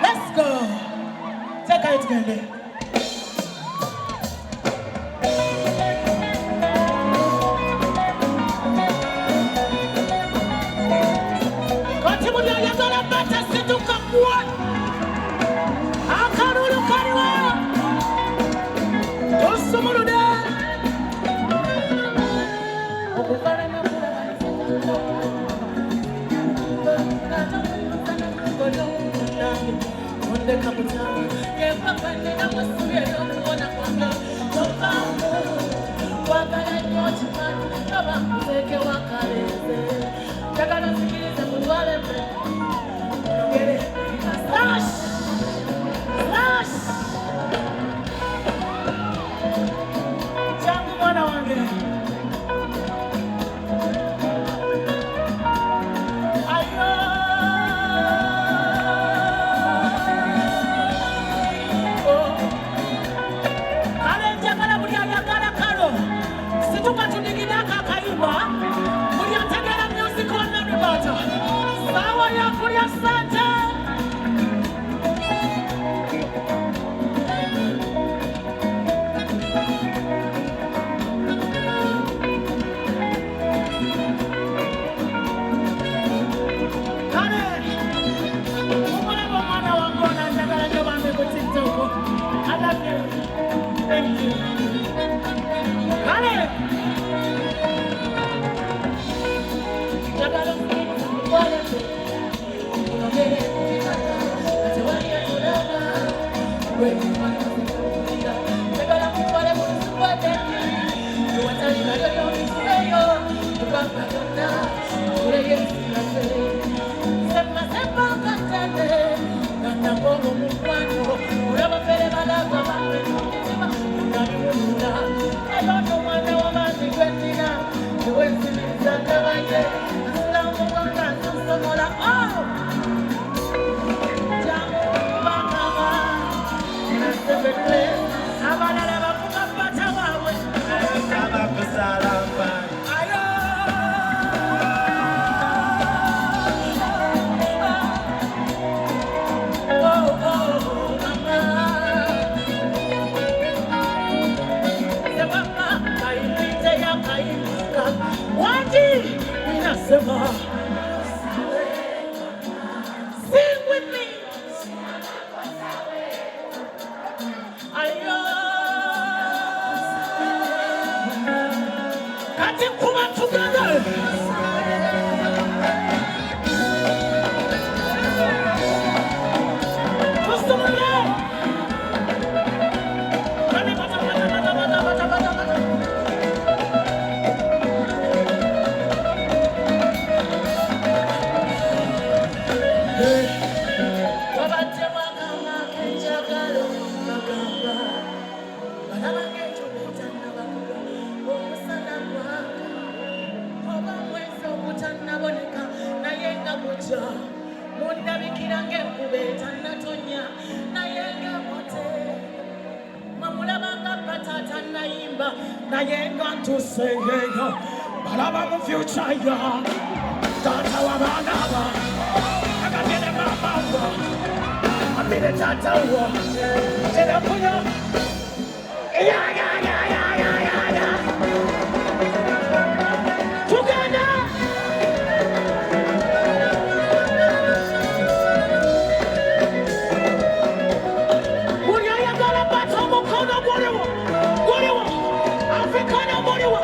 Let's go. Take it together. Oh! mujja mundabikira ng'enkuba etannatonya naye ng'emote mamulaba nga bataata nayimba naye nga ntuseeyo balaba mu fyuca ya taata w'abaana aba agatene maama wa amire taata wa terafunya tugenda buli ayagala bata omukono guliwo afrikana muliwo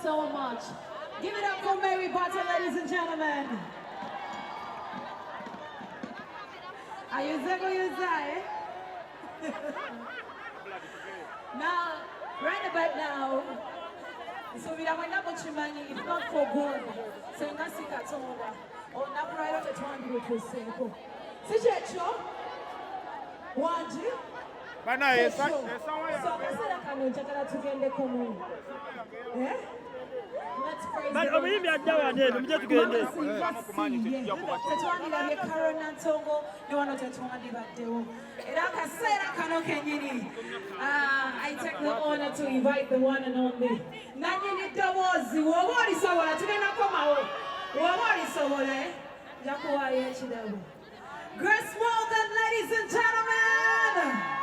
so much. Give it up for Mary Potter, ladies and gentlemen. Are you there? Now, right about now, so we are going to put money, if not for good. So, Nasi Katonda, or Napraya at one group will say, Sijecho, Wanji. Bana esa So, let's praise But omuyimbi ajjawo ate eno mujje tugende. tetwandibadde Carol Nantongo ne wano tetwandibaddewo era akaseera kano kenyini I take the honor to invite the one and only nannyini ddoboozi w'oba olisobola tugenda komawo w'oba olisobola nja kuwaayo ekirabo Grace Morgan, ladies and gentlemen.